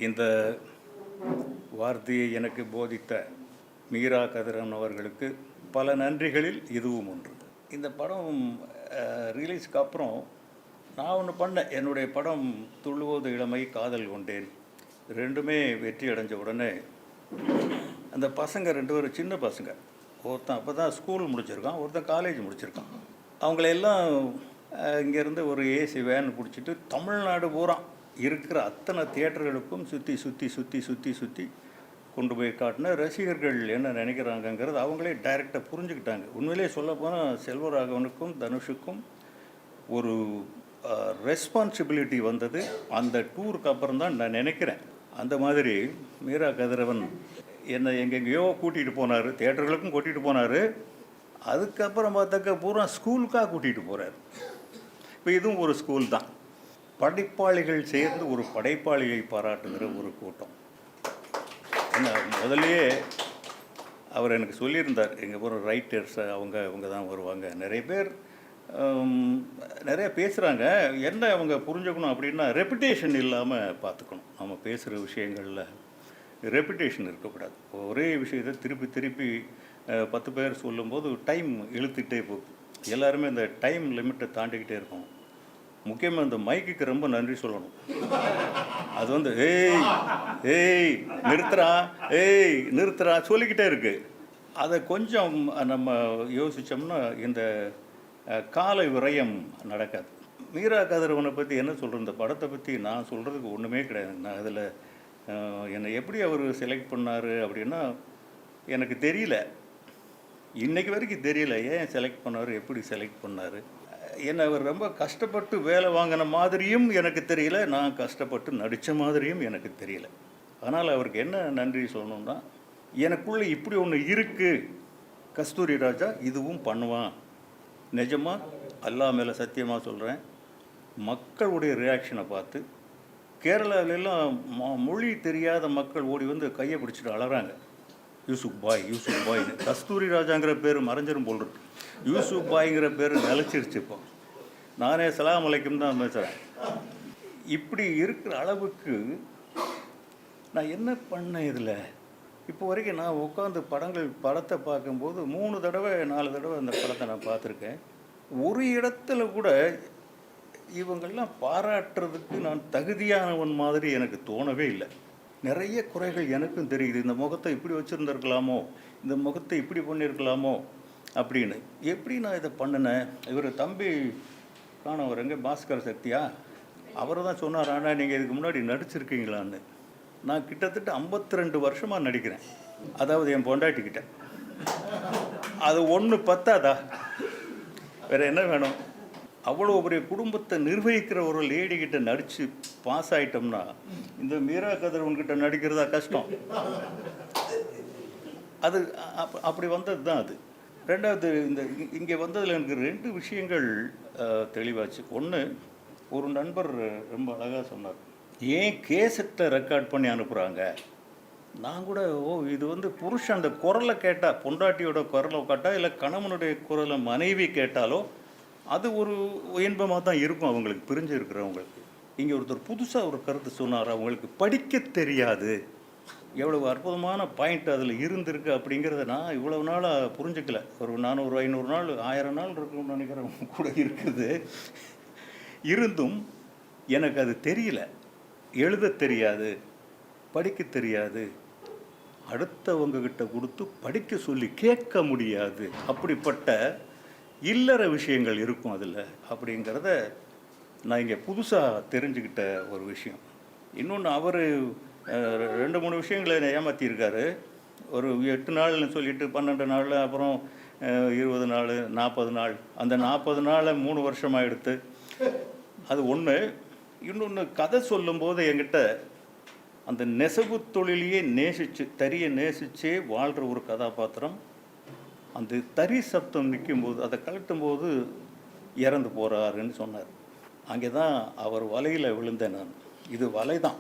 இந்த வார்த்தையை எனக்கு போதித்த மீரா கதிரவன் அவர்களுக்கு பல நன்றிகளில் இதுவும் ஒன்று. இந்த படம் ரிலீஸ்க்கு அப்புறம் நான் ஒன்று பண்ணேன். என்னுடைய படம் துள்ளுவோது இளமை காதல் கொண்டேன் ரெண்டுமே வெற்றி அடைஞ்ச உடனே அந்த பசங்க 2 பேரும் சின்ன பசங்க, ஒருத்தன் அப்போ தான் ஸ்கூல் முடிச்சிருக்கான், ஒருத்தன் காலேஜ் முடிச்சிருக்கான். அவங்களெல்லாம் இங்கேருந்து ஒரு ஏசி வேன் பிடிச்சிட்டு தமிழ்நாடு பூரா இருக்கிற அத்தனை தியேட்டர்களுக்கும் சுற்றி சுற்றி சுற்றி சுற்றி சுற்றி கொண்டு போய் காட்டின ரசிகர்கள் என்ன நினைக்கிறாங்கங்கிறது அவங்களே டைரெக்டாக புரிஞ்சுக்கிட்டாங்க. உண்மையிலே சொல்லப்போனால் செல்வராகவனுக்கும் தனுஷுக்கும் ஒரு ரெஸ்பான்சிபிலிட்டி வந்தது அந்த டூருக்கு அப்புறம் தான் நான் நினைக்கிறேன். அந்த மாதிரி மீரா கதிரவன் என்னை எங்கெங்கேயோ கூட்டிகிட்டு போனார், தியேட்டர்களுக்கும் கூட்டிகிட்டு போனார். அதுக்கப்புறம் பார்த்தாக்க பூரா ஸ்கூலுக்காக கூட்டிகிட்டு போகிறார். இப்போ இதுவும் ஒரு ஸ்கூல் தான். படிப்பாளிகள் சேர்ந்து ஒரு படைப்பாளியை பாராட்டுகிற ஒரு கூட்டம். என்ன முதல்லையே அவர் எனக்கு சொல்லியிருந்தார், எங்கள் போகிற ரைட்டர்ஸ் அவங்க தான் வருவாங்க, நிறைய பேர் நிறைய பேசுகிறாங்க, என்ன அவங்க புரிஞ்சுக்கணும் அப்படின்னா ரெப்புடேஷன் இல்லாமல் பார்த்துக்கணும். நம்ம பேசுகிற விஷயங்களில் ரெப்புடேஷன் இருக்கக்கூடாது. ஒரே விஷயத்தை திருப்பி திருப்பி 10 பேர் சொல்லும்போது டைம் இழுத்துக்கிட்டே போகுது. எல்லாருமே இந்த டைம் லிமிட்டை தாண்டிக்கிட்டே இருக்கணும். முக்கியமாக இந்த மைக்குக்கு ரொம்ப நன்றி சொல்லணும். அது வந்து ஏய் ஏய் நிறுத்துறா ஏய் நிறுத்துறா சொல்லிக்கிட்டே இருக்குது. அதை கொஞ்சம் நம்ம யோசித்தோம்னா இந்த கால விரயம் நடக்காது. மீரா கதிரவனை பற்றி என்ன சொல்கிறது, இந்த படத்தை பற்றி நான் சொல்கிறதுக்கு ஒன்றுமே கிடையாது. நான் அதில் என்னை எப்படி அவர் செலக்ட் பண்ணார் அப்படின்னா எனக்கு தெரியல, இன்றைக்கு வரைக்கும் தெரியல ஏன் செலக்ட் பண்ணார், எப்படி செலக்ட் பண்ணார். என்னை அவர் ரொம்ப கஷ்டப்பட்டு வேலை வாங்கின மாதிரியும் எனக்கு தெரியல, நான் கஷ்டப்பட்டு நடித்த மாதிரியும் எனக்கு தெரியல. அதனால் அவருக்கு என்ன நன்றி சொல்லணும்னா, எனக்குள்ளே இப்படி ஒன்று இருக்குது, கஸ்தூரி ராஜா இதுவும் பண்ணுவான். நிஜமாக அல்லா மேலே சத்தியமாக சொல்கிறேன், மக்களுடைய ரியாக்ஷனை பார்த்து கேரளாவிலெல்லாம் மொழி தெரியாத மக்கள் ஓடி வந்து கையை பிடிச்சிட்டு அழறாங்க, யூசுப் பாய்னு. கஸ்தூரி ராஜாங்கிற பேர் மறைஞ்சிரும் போல் இருக்கு, யூசுப் பாய்ங்கிற பேர் நிலச்சிருச்சு. இப்போ நானே சலாம் அலைக்கும் தான் பேசுகிறேன். இப்படி இருக்கிற அளவுக்கு நான் என்ன பண்ணேன் இதில். இப்போ வரைக்கும் நான் உட்காந்து படத்தை பார்க்கும்போது 3 தடவை 4 தடவை அந்த படத்தை நான் பார்த்துருக்கேன். ஒரு இடத்துல கூட இவங்கெல்லாம் பாராட்டுறதுக்கு நான் தகுதியானவன் மாதிரி எனக்கு தோணவே இல்லை. நிறைய குறைகள் எனக்கும் தெரியுது. இந்த முகத்தை இப்படி வச்சுருந்துருக்கலாமோ, இந்த முகத்தை இப்படி பண்ணியிருக்கலாமோ அப்படின்னு. எப்படி நான் இதை பண்ணினேன். இவர் தம்பி காணவர் எங்கே, பாஸ்கர் சக்தியா, அவர் தான் சொன்னார், ஆனால் நீங்கள் இதுக்கு முன்னாடி நடிச்சிருக்கீங்களான்னு. நான் கிட்டத்தட்ட 52 வருஷமாக நடிக்கிறேன். அதாவது என் பொண்டாட்டிக்கிட்ட. அது ஒன்று பத்தாதா, வேறு என்ன வேணும். அவ்வளோ பெரிய குடும்பத்தை நிர்வகிக்கிற ஒரு லேடிக்கிட்ட நடித்து பாஸ் ஆகிட்டோம்னா இந்த மீரா கதிரவன்கிட்ட நடிக்கிறதா கஷ்டம். அது அப்படி வந்தது தான் அது. ரெண்டாவது, இந்த இங்கே வந்ததில் எனக்கு 2 விஷயங்கள் தெளிவாச்சு. ஒன்று, ஒரு நண்பர் ரொம்ப அழகாக சொன்னார், ஏன் கேசட்டை ரெக்கார்ட் பண்ணி அனுப்புகிறாங்க. நான் கூட இது வந்து புருஷன் அந்த குரலை கேட்டால், பொண்டாட்டியோட குரலை கேட்டால் இல்லை கணவனுடைய குரலை மனைவி கேட்டாலோ அது ஒரு இன்பமாக தான் இருக்கும் அவங்களுக்கு, பிரிஞ்சு இருக்கிறவங்களுக்கு. இங்கே ஒருத்தர் புதுசாக ஒரு கருத்து சொன்னார், அவங்களுக்கு படிக்க தெரியாது. எவ்வளவு அற்புதமான பாயிண்ட் அதில் இருந்திருக்கு அப்படிங்கிறத நான் இவ்வளவு நாளாக புரிஞ்சுக்கல. ஒரு 400 500 நாள் 1000 நாள் இருக்குன்னு நினைக்கிறவங்க கூட இருக்குது. இருந்தும் எனக்கு அது தெரியல. எழுத தெரியாது, படிக்க தெரியாது, அடுத்தவங்கக்கிட்ட கொடுத்து படிக்க சொல்லி கேட்க முடியாது. அப்படிப்பட்ட இல்லற விஷயங்கள் இருக்கும் அதில் அப்படிங்கிறத நான் இங்கே புதுசாக தெரிஞ்சுக்கிட்ட ஒரு விஷயம். இன்னொன்று, அவர் 2-3 விஷயங்களை ஏமாற்றியிருக்காரு. ஒரு 8 நாள்னு சொல்லிட்டு 12 நாள், அப்புறம் 20 நாள், 40 நாள். அந்த 40 நாளை 3 வருஷமாக எடுத்து, அது ஒன்று. இன்னொன்று, கதை சொல்லும்போது என்கிட்ட அந்த நெசவு தொழிலையே தறியை நேசிச்சே வாழ்கிற ஒரு கதாபாத்திரம். அந்த தறி சப்தம் நிற்கும்போது, அதை கழட்டும்போது இறந்து போகிறாருன்னு சொன்னார். அங்கே தான் அவர் வலையில் விழுந்தேன் நான். இது வலை தான்.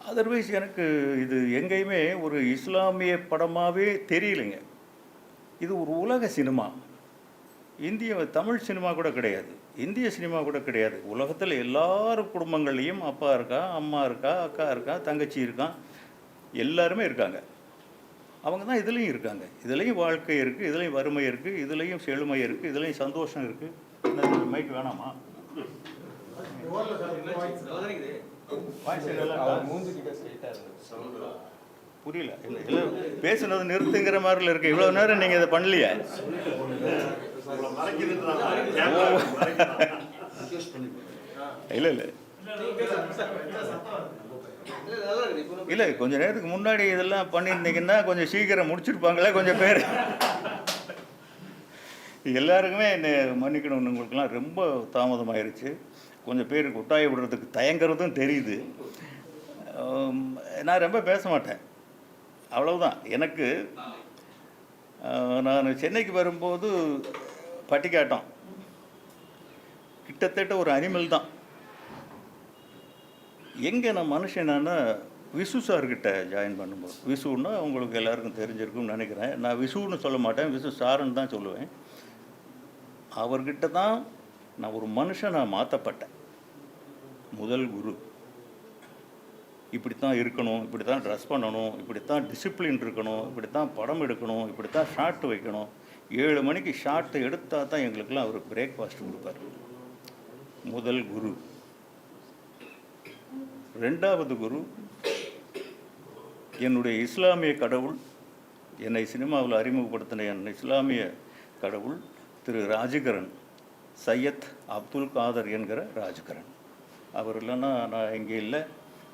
அதர்வைஸ் எனக்கு இது எங்கேயுமே ஒரு இஸ்லாமிய படமாகவே தெரியலைங்க. இது ஒரு உலக சினிமா. தமிழ் சினிமா கூட கிடையாது, இந்திய சினிமா கூட கிடையாது. உலகத்தில் எல்லாரும் குடும்பங்கள்லேயும் அப்பா இருக்கா, அம்மா இருக்கா, அக்கா இருக்கா, தங்கச்சி இருக்கான், எல்லாருமே இருக்காங்க. அவங்க தான் இதுலேயும் இருக்காங்க. இதுலேயும் வாழ்க்கை இருக்குது, இதுலேயும் வறுமை இருக்குது, இதுலேயும் செழுமை இருக்குது, இதுலேயும் சந்தோஷம் இருக்குது. மைக் வேணாமா? புரியல. இல்லை இல்லை, பேசுனது நிறுத்துங்கிற மாதிரில இருக்கு. இவ்வளோ நேரம் நீங்கள் இதை பண்ணலையா? இல்லை இல்லை இல்லை, கொஞ்சம் நேரத்துக்கு முன்னாடி இதெல்லாம் பண்ணியிருந்தீங்கன்னா கொஞ்சம் சீக்கிரம் முடிச்சிருப்பாங்களே கொஞ்சம் பேர். எல்லாருக்குமே என்ன மன்னிக்கணும், உங்களுக்கெல்லாம் ரொம்ப தாமதமாயிருச்சு. கொஞ்சம் பேர் கொட்டாய விடுறதுக்கு தயங்குறதும் தெரியுது. நான் ரொம்ப பேச மாட்டேன், அவ்வளவுதான். எனக்கு நான் சென்னைக்கு வரும்போது பட்டிக்காட்டம் கிட்டத்தட்ட ஒரு அனிமல் தான். எங்கே நான் மனுஷனானா விசு சார்கிட்ட ஜாயின் பண்ணும்போது, விசுன்னா உங்களுக்கு எல்லாருக்கும் தெரிஞ்சிருக்கும்னு நினைக்கிறேன். நான் விசுன்னு சொல்ல மாட்டேன், விசு சாருன்னு தான் சொல்லுவேன். அவர்கிட்ட தான் நான் ஒரு மனுஷனாக மாற்றப்பட்டேன். முதல் குரு. இப்படித்தான் இருக்கணும், இப்படி தான் ட்ரெஸ் பண்ணணும், இப்படித்தான் டிசிப்ளின் இருக்கணும், இப்படித்தான் படம் எடுக்கணும், இப்படித்தான் ஷார்ட் வைக்கணும். 7 மணிக்கு ஷார்ட் எடுத்தால் தான் எங்களுக்கெல்லாம் அவர் பிரேக்ஃபாஸ்ட் கொடுப்பார். முதல் குரு. 2வது குரு என்னுடைய இஸ்லாமிய கடவுள், என்னை சினிமாவில் அறிமுகப்படுத்தின என் இஸ்லாமிய கடவுள் திரு ராஜ்கரன், சையத் அப்துல் காதர் என்கிற ராஜ்கரன். அவர் இல்லைன்னா நான் இங்கே இல்லை,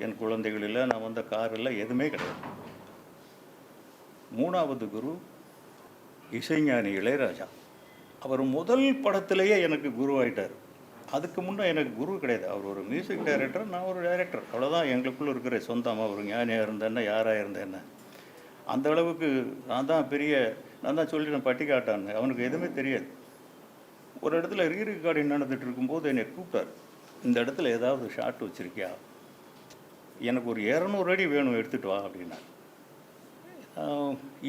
என் குழந்தைகள் இல்லை, நான் வந்த கார் இல்லை, எதுவுமே கிடையாது. 3வது குரு இசைஞானி இளையராஜா. அவர் முதல் படத்திலேயே எனக்கு குரு ஆகிட்டார். அதுக்கு முன்னே எனக்கு குரு கிடையாது. அவர் ஒரு மியூசிக் டைரக்டர், நான் ஒரு டைரக்டர், அவ்வளோதான். எங்களுக்குள்ளே இருக்கிற சொந்தமாக ஒரு ஞானியாக இருந்தேன்னா யாராக இருந்தேன்னா அந்த அளவுக்கு நான் தான் சொல்லிட்டேன் பட்டிக்காட்டான்னு. அவனுக்கு எதுவுமே தெரியாது. ஒரு இடத்துல ரீரெக்கார்டிங் நடந்துகிட்டு இருக்கும்போது என்னை கூப்பிட்டார், இந்த இடத்துல ஏதாவது ஷார்ட் வச்சுருக்கியா, எனக்கு ஒரு 200 அடி வேணும், எடுத்துகிட்டு வா அப்படின்னா.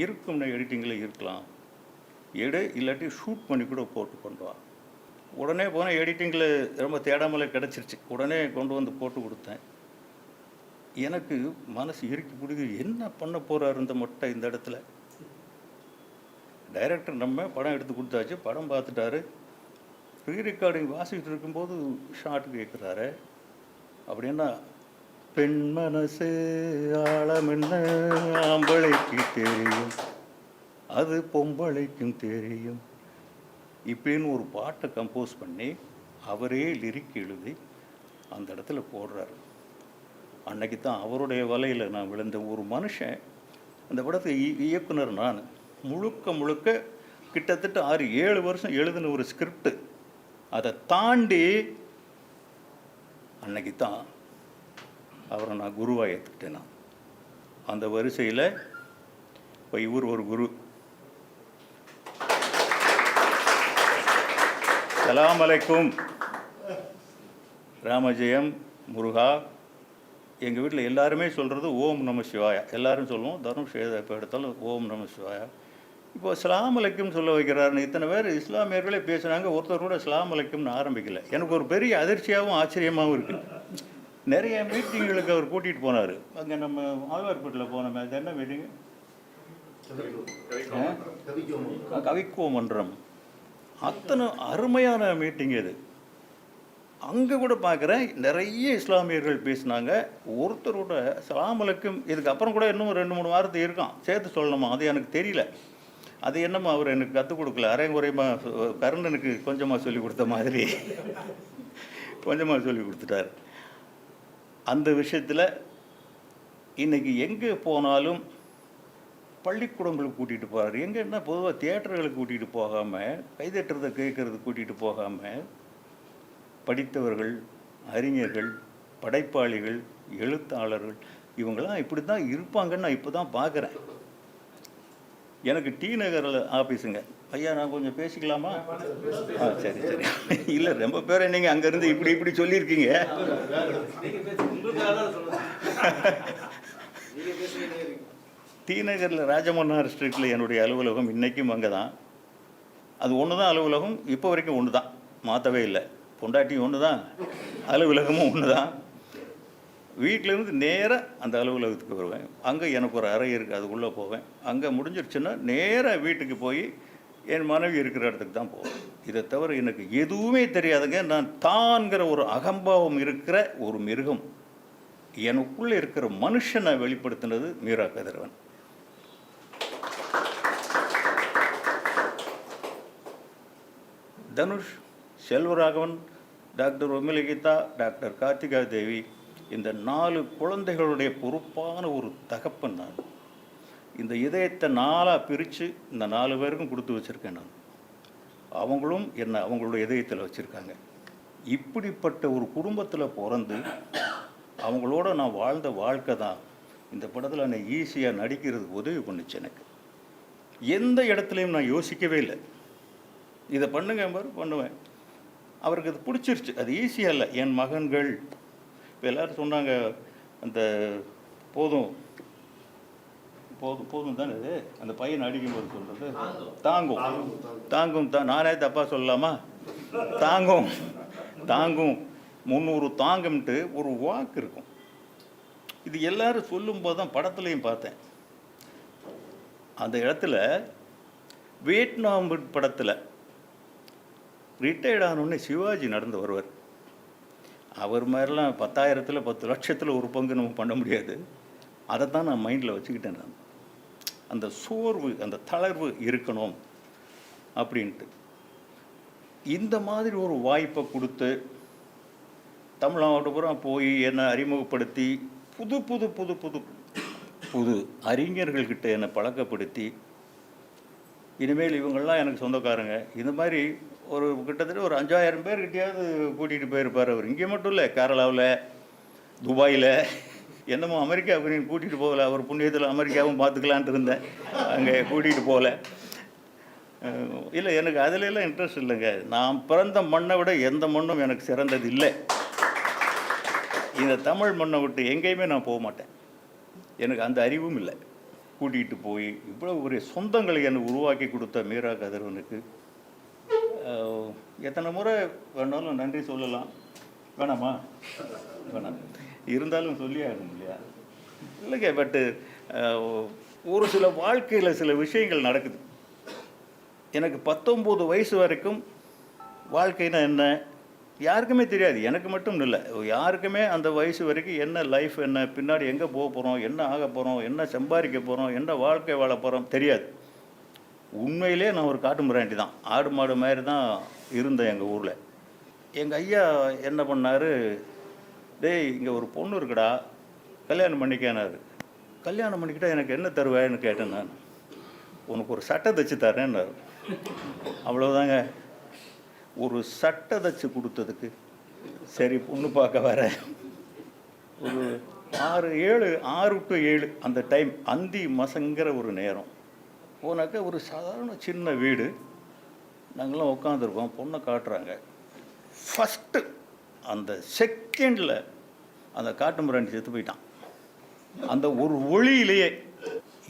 இருக்கும்னா எடிட்டிங்கில் இருக்கலாம், இல்லாட்டி ஷூட் பண்ணி கூட போட்டு கொண்டு வா. உடனே போனால் எடிட்டிங்கில் ரொம்ப தேடாமலே கிடச்சிருச்சு. உடனே கொண்டு வந்து போட்டு கொடுத்தேன். எனக்கு மனசு இறுக்கி பிடிக்குது, என்ன பண்ண போகிறார் இந்த மொட்டை இந்த இடத்துல. டைரக்டர் நம்ம படம் எடுத்து கொடுத்தாச்சு, படம் பார்த்துட்டாரு. ரீரெக்கார்டிங் வாசிக்கிட்டு இருக்கும்போது ஷார்ட் கேட்குறாரு. அப்படின்னா பெண் மனசு ஆழம் என்ன ஆம்பளைக்கு தெரியும், அது பொம்பளைக்கும் தெரியும் இப்படின்னு ஒரு பாட்டை கம்போஸ் பண்ணி அவரே லிரிக் எழுதி அந்த இடத்துல போடுறாரு. அன்னைக்கு தான் அவருடைய வலையில் நான் விழுந்த ஒரு மனுஷன். அந்த படத்தை இயக்குனர் நான் முழுக்க கிட்டத்தட்ட 6-7 வருஷம் எழுதின ஒரு ஸ்கிரிப்டு. அதை தாண்டி அன்னைக்கு தான் அவரை நான் குருவாக ஏற்றுக்கிட்டேன். நான் அந்த வரிசையில் இப்போ இவர் ஒரு குரு. சலாம் அலைக்கும், ராமஜெயம், முருகா. எங்கள் வீட்டில் எல்லாருமே சொல்கிறது ஓம் நம சிவாயா. எல்லோரும் சொல்லுவோம், தனுஷ் எப்போ எடுத்தாலும் ஓம் நம சிவாயா. இப்போ சலாம் அலைக்கும் சொல்ல வைக்கிறாருன்னு இத்தனை பேர் இஸ்லாமியர்களே பேசுனாங்க, ஒருத்தர் கூட சலாம் அலைக்கும்னு ஆரம்பிக்கல. எனக்கு ஒரு பெரிய அதிர்ச்சியாகவும் ஆச்சரியமாகவும் இருக்குது. நிறைய மீட்டிங்களுக்கு அவர் கூட்டிகிட்டு போனார். அங்கே நம்ம ஆழ்வார்பேட்டில் போனோமே, அது என்ன மீட்டிங்கு? கவிக்கோ மன்றம். அத்தனை அருமையான மீட்டிங் இது. அங்கே கூட பார்க்குறேன் நிறைய இஸ்லாமியர்கள் பேசினாங்க. ஒருத்தரோட சலாம் அலைக்கும் இதுக்கப்புறம் கூட இன்னும் 2-3 வார்த்தை இருக்கான், சேர்த்து சொல்லணுமா, அது எனக்கு தெரியல. அது என்னமோ அவர் எனக்கு கற்றுக் கொடுக்கல, அரைங்குறையமாக கருணனுக்கு கொஞ்சமாக சொல்லி கொடுத்த மாதிரி கொஞ்சமாக சொல்லி கொடுத்துட்டார். அந்த விஷயத்தில் இன்றைக்கி எங்கே போனாலும் பள்ளிக்கூடங்களுக்கு கூட்டிகிட்டு போகிறார். எங்கன்னா பொதுவாக தியேட்டர்களுக்கு கூட்டிகிட்டு போகாமல், கைதட்டுறதை கேட்குறது கூட்டிகிட்டு போகாமல், படித்தவர்கள், அறிஞர்கள், படைப்பாளிகள், எழுத்தாளர்கள் இவங்களாம் இப்படி தான் இருப்பாங்கன்னு நான் இப்போ தான் பார்க்குறேன். எனக்கு டி நகரில் ஆஃபீஸுங்க. ஐயா நான் கொஞ்சம் பேசிக்கலாமா? சரி சரி. இல்லை ரொம்ப பேரை நீங்கள் அங்கேருந்து இப்படி சொல்லியிருக்கீங்க. டி நகரில் ராஜமன்னார் ஸ்ட்ரீட்டில் என்னுடைய அலுவலகம் இன்றைக்கும் அங்கே தான். அது ஒன்று தான் அலுவலகம், இப்போ வரைக்கும் ஒன்று தான், மாற்றவே இல்லை. பொண்டாட்டியும் ஒன்று தான், அலுவலகமும் ஒன்று தான். வீட்டிலேருந்து நேராக அந்த அலுவலகத்துக்கு வருவேன். அங்கே எனக்கு ஒரு அறை இருக்குது, அதுக்குள்ளே போவேன். அங்கே முடிஞ்சிருச்சுன்னா நேராக வீட்டுக்கு போய் என் மனைவி இருக்கிற இடத்துக்கு தான் போவேன். இதை தவிர எனக்கு எதுவுமே தெரியாதுங்க. நான் தான்கிற ஒரு அகம்பாவம் இருக்கிற ஒரு மிருகம். எனக்குள்ளே இருக்கிற மனுஷனை வெளிப்படுத்தினது மீரா கதிரவன். தனுஷ், செல்வராகவன், டாக்டர் ஒமிலிகிதா, டாக்டர் கார்த்திகா தேவி, இந்த 4 குழந்தைகளுடைய பொறுப்பான ஒரு தகப்பன் நான். இந்த இதயத்தை 4ஆக பிரித்து இந்த 4 பேருக்கும் கொடுத்து வச்சுருக்கேன் நான். அவங்களும் என்னை அவங்களுடைய இதயத்தில் வச்சுருக்காங்க. இப்படிப்பட்ட ஒரு குடும்பத்தில் பிறந்து அவங்களோட நான் வாழ்ந்த வாழ்க்கை தான் இந்த படத்தில் என்னை ஈஸியாக நடிக்கிறதுக்கு உதவி பண்ணுச்சு. எனக்கு எந்த இடத்துலையும் நான் யோசிக்கவே இல்லை, இதை பண்ணுங்க பாரு பண்ணுவேன். அவருக்கு அது பிடிச்சிருச்சு. அது ஈஸியாக இல்லை. என் மகன்கள் இப்போ எல்லோரும் சொன்னாங்க, அந்த போதும் போதும் போதும் தானே இது, அந்த பையன் அடிக்கும்போது சொல்கிறது தாங்கும் தாங்கும் தான். நானே தப்பாக சொல்லலாமா? தாங்கும் தாங்கும் 300 தாங்கும்ட்டு ஒரு வாக்கு இருக்கும். இது எல்லோரும் சொல்லும்போது தான் படத்துலையும் பார்த்தேன். அந்த இடத்துல வியட்நாம் படத்தில் ரிட்டையர்ட் ஆனோடனே சிவாஜி நடந்து வருவார். அவர் மாதிரிலாம் 10,000ல் 10 லட்சத்தில் ஒரு பங்கு நம்ம பண்ண முடியாது. அதை தான் நான் மைண்டில் வச்சுக்கிட்டேன். நான் அந்த சோர்வு, அந்த தளர்வு இருக்கணும் அப்படின்ட்டு இந்த மாதிரி ஒரு வாய்ப்பை கொடுத்து தமிழ்நாடு பூரா போய் என்னை அறிமுகப்படுத்தி புது புது புது புது புது அறிஞர்கள்கிட்ட என்னை பழக்கப்படுத்தி, இனிமேல் இவங்கள்லாம் எனக்கு சொந்தக்காரங்க, இந்த மாதிரி ஒரு கிட்டத்தட்ட ஒரு 5,000 பேர்கிட்டையாவது கூட்டிகிட்டு போயிருப்பார் அவர். இங்கே மட்டும் இல்லை, கேரளாவில், துபாயில், என்னமோ அமெரிக்காவுக்கு நீங்கள் கூட்டிகிட்டு போகலை. அவர் புண்ணியத்தில் அமெரிக்காவும் பார்த்துக்கலான்ட்டு இருந்தேன், அங்கே கூட்டிகிட்டு போகல. இல்லை, எனக்கு அதிலெல்லாம் இன்ட்ரெஸ்ட் இல்லைங்க. நான் பிறந்த மண்ணை விட எந்த மண்ணும் எனக்கு சிறந்தது இல்லை. இந்த தமிழ் மண்ணை விட்டு எங்கேயுமே நான் போக மாட்டேன். எனக்கு அந்த அறிவும் இல்லை. கூட்டிகிட்டு போய் இவ்வளோ ஒரு சொந்தங்களை என்னை உருவாக்கி கொடுத்த மீரா கதிரவனுக்கு எத்தனை முறை வேணாலும் நன்றி சொல்லலாம். வேணாமா? வேணாம். இருந்தாலும் சொல்லி ஆகணும் இல்லையா? இல்லைங்க. பட்டு ஒரு சில வாழ்க்கையில் சில விஷயங்கள் நடக்குது. எனக்கு 19 வயசு வரைக்கும் வாழ்க்கைன்னா என்ன யாருக்குமே தெரியாது. எனக்கு மட்டும் இல்லை, யாருக்குமே அந்த வயசு வரைக்கும் என்ன லைஃப், என்ன பின்னாடி எங்கே போக போகிறோம், என்ன ஆக போகிறோம், என்ன சம்பாதிக்க போகிறோம், என்ன வாழ்க்கை வாழ போகிறோம் தெரியாது. உண்மையிலே நான் ஒரு காட்டு மிராண்டி தான். ஆடு மாடு மாதிரி தான் இருந்தேன் எங்கள் ஊரில். எங்கள் ஐயா என்ன பண்ணார், டேய் இங்கே ஒரு பொண்ணு இருக்குடா, கல்யாணம் பண்ணிக்கானாரு. கல்யாணம் பண்ணிக்கிட்டால் எனக்கு என்ன தருவேன்னு கேட்டேன் நான். உனக்கு ஒரு சட்டை தைச்சி தரேன்னாரு. அவ்வளோதாங்க. ஒரு சட்டை தைச்சி கொடுத்ததுக்கு சரி பொண்ணு பார்க்க வர ஒரு 6 to 7 அந்த டைம் அந்தி மசங்கிற ஒரு நேரம் போனாக்க ஒரு சாதாரண சின்ன வீடு. நாங்களாம் உட்காந்துருக்கோம், பொண்ணை காட்டுறாங்க. ஃபஸ்ட்டு அந்த செகண்டில் அந்த காட்டு மிராண்டி செத்து போயிட்டான். அந்த ஒரு ஒளியிலேயே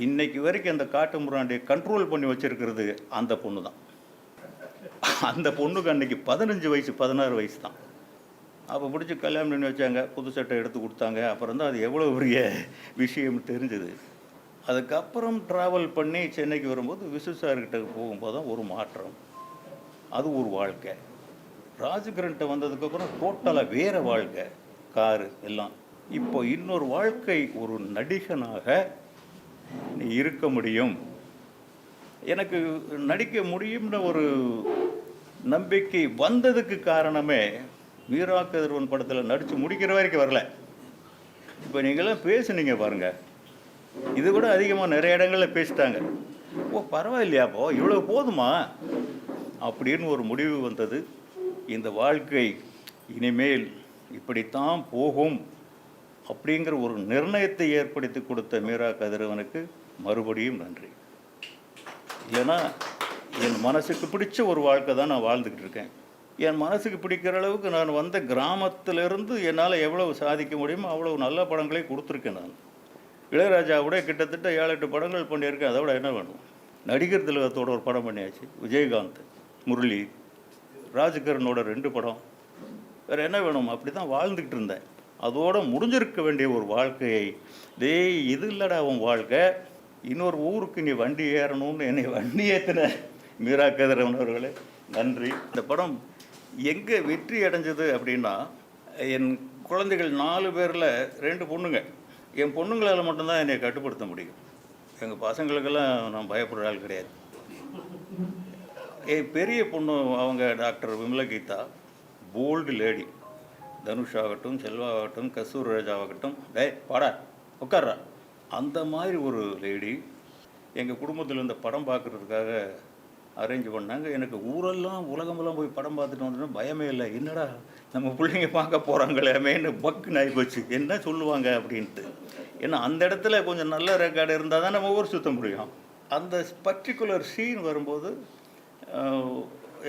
இன்னைக்கு வரைக்கும் அந்த காட்டு மிராண்டியை கண்ட்ரோல் பண்ணி வச்சுருக்கிறது அந்த பொண்ணு தான். அந்த பொண்ணுக்கு அன்றைக்கி 15 வயசு 16 வயசு தான். அப்போ பிடிச்சி கல்யாணம் பண்ணி வச்சாங்க, புது சட்டை எடுத்து கொடுத்தாங்க. அப்புறம் தான் அது எவ்வளோ பெரிய விஷயம் தெரிஞ்சுது. அதுக்கப்புறம் ட்ராவல் பண்ணி சென்னைக்கு வரும்போது விசு சார்கிட்ட போகும்போது தான் ஒரு மாற்றம். அது ஒரு வாழ்க்கை. ராஜகிரன்ட்ட வந்ததுக்கப்புறம் டோட்டலாக வேறு வாழ்க்கை, காரு எல்லாம். இப்போ இன்னொரு வாழ்க்கை, ஒரு நடிகனாக நீ இருக்க முடியும், எனக்கு நடிக்க முடியும்னு ஒரு நம்பிக்கை வந்ததுக்கு காரணமே மீரா கதிரவன் படத்தில் நடித்து முடிக்கிற வரைக்கும் வரல. இப்போ நீங்களாம் பேசுனீங்க பாருங்கள், இது கூட அதிகமாக நிறைய இடங்களில் பேசிட்டாங்க. ஓ பரவாயில்லையாப்போ இவ்வளோ போதுமா அப்படின்னு ஒரு முடிவு வந்தது. இந்த வாழ்க்கை இனிமேல் இப்படித்தான் போகும் அப்படிங்கிற ஒரு நிர்ணயத்தை ஏற்படுத்தி கொடுத்த மீரா கதிரவனுக்கு மறுபடியும் நன்றி. ஏன்னா என் மனசுக்கு பிடிச்ச ஒரு வாழ்க்கை தான் நான் வாழ்ந்துக்கிட்டு இருக்கேன். என் மனசுக்கு பிடிக்கிற அளவுக்கு நான் வந்த கிராமத்திலிருந்து என்னால் எவ்வளவு சாதிக்க முடியுமோ அவ்வளோ நல்ல படங்களே கொடுத்துருக்கேன். நான் இளையராஜாவோட கிட்டத்தட்ட 7-8 படங்கள் பண்ணியிருக்கேன். அதை விட என்ன வேணும்? நடிகர் திலகத்தோட ஒரு படம் பண்ணியாச்சு, விஜயகாந்த். முரளி, ராஜ்கரனோட 2 படம், வேறு என்ன வேணும்? அப்படி தான் வாழ்ந்துக்கிட்டு இருந்தேன். அதோடு முடிஞ்சிருக்க வேண்டிய ஒரு வாழ்க்கையை, டேய் இது இல்லைடா உன் வாழ்க்கை, இன்னொரு ஊருக்கு நீ வண்டி ஏறணும்னு என்னை வண்டி ஏற்றின மீரா கதிரவன் அவர்களே நன்றி. இந்த படம் எங்கே வெற்றி அடைஞ்சது அப்படின்னா, என் குழந்தைகள் 4 பேரில் 2 பொண்ணுங்க. என் பொண்ணுங்களால் மட்டும்தான் என்னை கட்டுப்படுத்த முடியும். எங்கள் பசங்களுக்கெல்லாம் நான் பயப்படுற ஆள் கிடையாது. என் பெரிய பொண்ணு அவங்க டாக்டர் விமலகீதா, போல்டு லேடி. தனுஷ் ஆகட்டும், செல்வா ஆகட்டும், கஸ்தூரி ராஜா ஆகட்டும், டேய் பாடா உட்கார்றா, அந்த மாதிரி ஒரு லேடி. எங்கள் குடும்பத்தில் இந்த படம் பார்க்குறதுக்காக அரேஞ்ச் பண்ணாங்க. எனக்கு ஊரெல்லாம் உலகமெல்லாம் போய் படம் பார்த்துட்டு வந்துட்டோம், பயமே இல்லை. என்னடா நம்ம பிள்ளைங்க பார்க்க போகிறாங்களேமேன்னு பக்குன்னு ஆகிப்போச்சு, என்ன சொல்லுவாங்க அப்படின்ட்டு. ஏன்னா அந்த இடத்துல கொஞ்சம் நல்ல ரெக்கார்டு இருந்தால் தான் நம்ம ஊர் சுற்ற முடியும். அந்த பர்டிகுலர் சீன் வரும்போது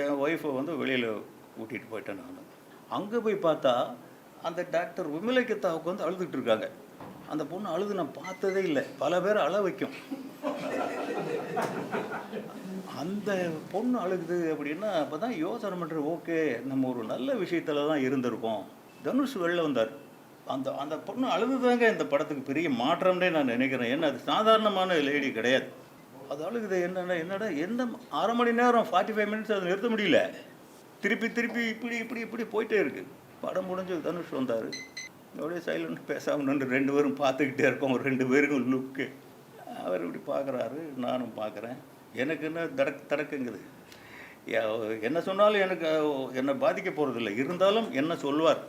என் ஒய்ஃபை வந்து வெளியில் கூட்டிகிட்டு போயிட்டேன். நான் அங்கே போய் பார்த்தா அந்த டாக்டர் விமலகீதாவுக்கு வந்து அழுதுகிட்டு இருக்காங்க. அந்த பொண்ணு அழுது நான் பார்த்ததே இல்லை, பல பேர் அழ வைக்கும். அந்த பொண்ணு அழுகுது அப்படின்னா அப்போ தான் யோசனை பண்ணுறது, ஓகே நம்ம ஒரு நல்ல விஷயத்தில் தான் இருந்திருக்கோம். தனுஷ் வெளில வந்தார். அந்த அந்த பொண்ணு அழுதுதாங்க இந்த படத்துக்கு பெரிய மாற்றம்னே நான் நினைக்கிறேன். ஏன்னா அது சாதாரணமான லேடி கிடையாது. அது அழுகுது. என்னடா என்ன 1/2 மணி நேரம் 45 மினிட்ஸ் அதை நிறுத்த முடியல. திருப்பி இப்படி போயிட்டே இருக்குது. படம் முடிஞ்சு தனுஷ் வந்தார். அப்படியே சைலண்ட் பேசாமல் நின்று 2 பேரும் பார்த்துக்கிட்டே இருக்கோம். 2 பேருக்கும் லுக்கு. அவர் இப்படி பார்க்குறாரு, நானும் பார்க்குறேன். எனக்கு என்ன தடக்குங்குது. என்ன சொன்னாலும் எனக்கு என்னை பாதிக்க போகிறதில்ல. இருந்தாலும் என்ன சொல்லுவார்,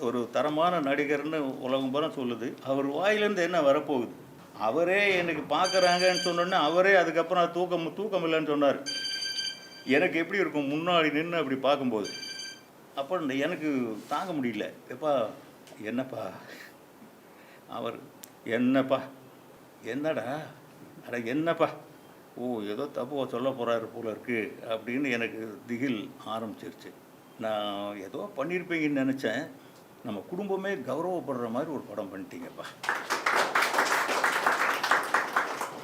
ஒரு தரமான நடிகர்னு உலகம் பூரா சொல்லுது. அவர் வாயிலேருந்து என்ன வரப்போகுது? அவரே எனக்கு பார்க்குறாங்கன்னு சொன்னோன்னே அவரே அதுக்கப்புறம் தூக்கம் இல்லைன்னு சொன்னார். எனக்கு எப்படி இருக்கும் முன்னாடி நின்று அப்படி பார்க்கும்போது? அப்போ எனக்கு தாங்க முடியல. எப்பா என்னப்பா? அவர் என்னப்பா என்னடா அட என்னப்பா, ஓ ஏதோ தப்பு சொல்ல போகிறாரு போல இருக்குது அப்படின்னு எனக்கு திகில் ஆரம்பிச்சிருச்சு. நான் ஏதோ பண்ணியிருப்பீங்கன்னு நினச்சேன். நம்ம குடும்பமே கௌரவப்படுற மாதிரி ஒரு படம் பண்ணிட்டீங்கப்பா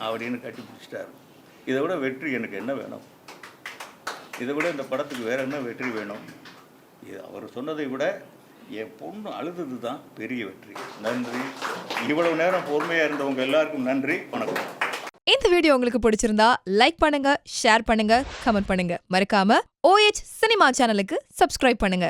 அப்படின்னு கட்டி பிடிச்சிட்டாரு. இதை விட வெற்றி எனக்கு என்ன வேணும்? இதை விட இந்த படத்துக்கு வேறு என்ன வெற்றி வேணும்? அவர் சொன்னதை விட என் பொண்ணு அழுதது தான் பெரிய வெற்றி. நன்றி. இவ்வளவு நேரம் பொறுமையாக இருந்தவங்க எல்லாருக்கும் நன்றி. வணக்கம். இந்த வீடியோ உங்களுக்கு பிடிச்சிருந்தா லைக் பண்ணுங்க, ஷேர் பண்ணுங்க, கமெண்ட் பண்ணுங்க. மறக்காம OH சினிமா சேனலுக்கு சப்ஸ்கிரைப் பண்ணுங்க.